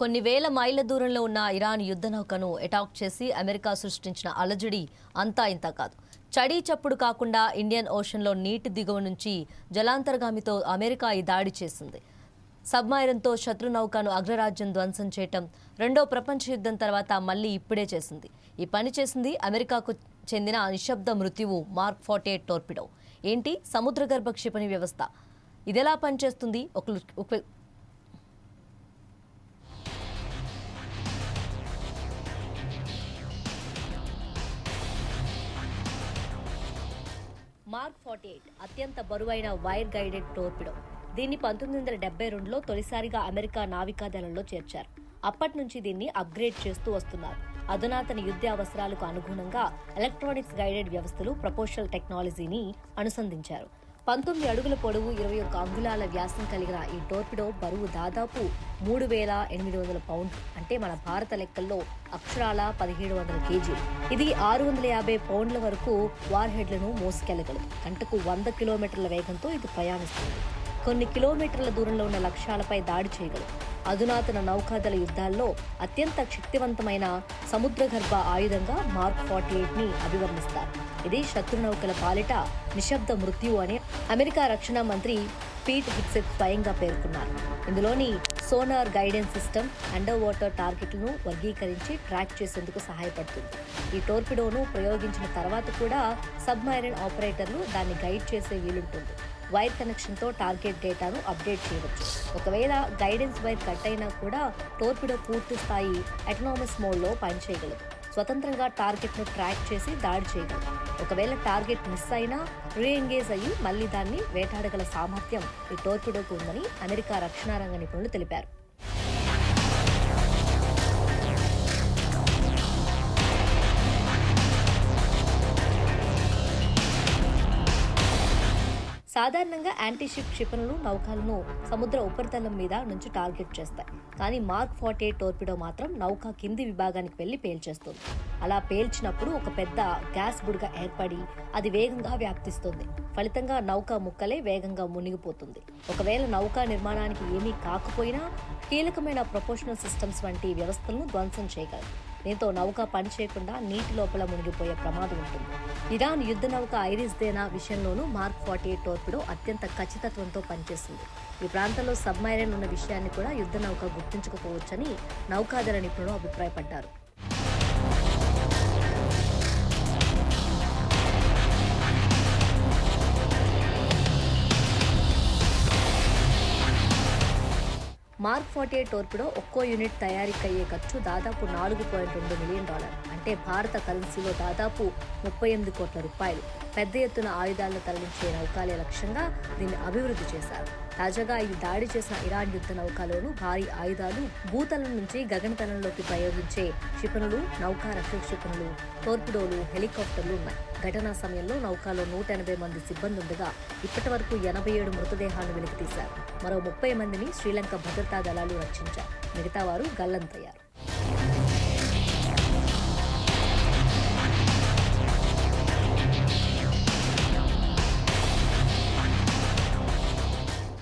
కొన్ని వేల మైళ్ల దూరంలో ఉన్న ఇరాన్ యుద్ధ నౌకను అటాక్ చేసి అమెరికా సృష్టించిన అలజడి అంతా ఇంత కాదు. చడీ చప్పుడు కాకుండా ఇండియన్ ఓషన్లో నీటి దిగువ నుంచి జలాంతర్గామితో అమెరికా ఈ దాడి చేసింది. సబ్మైరన్తో శత్రు నౌకను అగ్రరాజ్యం ధ్వంసం చేయటం రెండో ప్రపంచ యుద్ధం తర్వాత మళ్లీ ఇప్పుడే చేసింది. ఈ పని చేసింది అమెరికాకు చెందిన నిశ్శబ్ద మృత్యువు మార్క్ 48 టోర్పిడో. ఏంటి సముద్రగర్భ క్షిపణి వ్యవస్థ, ఇదెలా పనిచేస్తుంది? మార్క్ 48 అత్యంత బరువైన వైర్ గైడెడ్ టోర్పిడో. దీన్ని 1972లో తొలిసారిగా అమెరికా నావికాదళంలో చేర్చారు. అప్పటి నుంచి దీన్ని అప్గ్రేడ్ చేస్తూ వస్తున్నారు. అధునాతన యుద్ధ అవసరాలకు అనుగుణంగా ఎలక్ట్రానిక్స్ గైడెడ్ వ్యవస్థలు, ప్రపోషల్ టెక్నాలజీని అనుసంధించారు. 19 అడుగుల పొడవు, 21 అంగుళాల వ్యాసం కలిగిన ఈ టోర్పిడో బరువు దాదాపు 3,800 పౌండ్లు, అంటే మన భారత లెక్కల్లో అక్షరాల 1700 కేజీలు. ఇది 650 పౌండ్ల వరకు వార్ హెడ్లను మోసుకెళ్లగలదు. గంటకు 100 కిలోమీటర్ల వేగంతో ఇది ప్రయాణిస్తుంది. కొన్ని కిలోమీటర్ల దూరంలో ఉన్న లక్ష్యాలపై దాడి చేయగలదు. అధునాతన నౌకాదళ యుద్ధాల్లో అత్యంత శక్తివంతమైన సముద్రగర్భ ఆయుధంగా మార్క్ 48ని అభివర్ణిస్తారు. ఇది శత్రు నౌకల పాలిట నిశ్శబ్ద మృత్యు అని అమెరికా రక్షణ మంత్రి పీట్ హెగ్సెత్ స్వయంగా పేర్కొన్నారు. ఇందులోని sonar guidance system under water టార్గెట్లను వర్గీకరించి ట్రాక్ చేసేందుకు సహాయపడుతుంది. ఈ టోర్పిడోను ప్రయోగించిన తర్వాత కూడా సబ్మైరన్ ఆపరేటర్లు దాన్ని గైడ్ చేసే వీలుంటుంది. వైర్ కనెక్షన్తో టార్గెట్ డేటాను అప్డేట్ చేయవచ్చు. ఒకవేళ గైడెన్స్ వైర్ కట్ అయినా కూడా టోర్పిడో పూర్తి స్థాయి అటానమస్ మోడ్లో పనిచేయగలదు. స్వతంత్రంగా టార్గెట్ను ట్రాక్ చేసి దాడి చేయగలదు. ఒకవేళ టార్గెట్ మిస్ అయినా రీఎంగేజ్ అయ్యి మళ్లీ దాన్ని వేటాడగల సామర్థ్యం ఈ టోర్పిడోకు ఉందని అమెరికా రక్షణ రంగ నిపుణులు తెలిపారు. సాధారణంగా యాంటీషిప్ క్షిపణులు నౌకలను సముద్ర ఉపరితలం మీద నుంచి టార్గెట్ చేస్తాయి. కానీ మార్క్ 48 టోర్పిడో మాత్రం నౌక కింది విభాగానికి వెళ్లి పేల్చేస్తుంది. అలా పేల్చినప్పుడు ఒక పెద్ద గ్యాస్ బుడగ ఏర్పడి అది వేగంగా వ్యాప్తిస్తుంది. ఫలితంగా నౌక ముక్కలే వేగంగా మునిగిపోతుంది. ఒకవేళ నౌకా నిర్మాణానికి ఏమీ కాకపోయినా కీలకమైన ప్రపోషనల్ సిస్టమ్స్ వంటి వ్యవస్థలను ధ్వంసం చేయగలదు. దీంతో నౌక పనిచేయకుండా నీటి లోపల మునిగిపోయే ప్రమాదం ఉంటుంది. ఇరాన్ యుద్ధ నౌక ఐరిస్ దేనా విషయంలోనూ మార్క్ 48 టోర్పిడో అత్యంత ఖచ్చితత్వంతో పనిచేస్తుంది. ఈ ప్రాంతంలో సబ్మైరన్ ఉన్న విషయాన్ని కూడా యుద్ధ నౌక గుర్తించకపోవచ్చని నౌకాదళ నిపుణులు అభిప్రాయపడ్డారు. మార్క్ 48 టోర్పిడో ఒక్కో యూనిట్ తయారీకి అయ్యే ఖర్చు దాదాపు $4.2 మిలియన్, అంటే భారత కరెన్సీలో దాదాపు 38 కోట్ల రూపాయలు. పెద్ద ఎత్తున ఆయుధాలను తరలించే నౌకాలే లక్ష్యంగా దీన్ని అభివృద్ధి చేశారు. తాజాగా ఈ దాడి చేసిన ఇరాన్ యుద్ధ నౌకలోనూ భారీ ఆయుధాలు, భూతలం నుంచి గగనతలంలోకి ప్రయోగించే క్షిపణులు, నౌకా రక్షక క్షిపణులు, టోర్పిడోలు, హెలికాప్టర్లు ఉన్నాయి. ఘటనా సమయంలో నౌకలో 180 మంది సిబ్బంది ఉండగా ఇప్పటి వరకు 87 మృతదేహాలను వెలికితీశారు. మరో 30 మందిని శ్రీలంక భద్రతా దళాలు రక్షించారు. మిగతా వారు గల్లంతయ్యారు.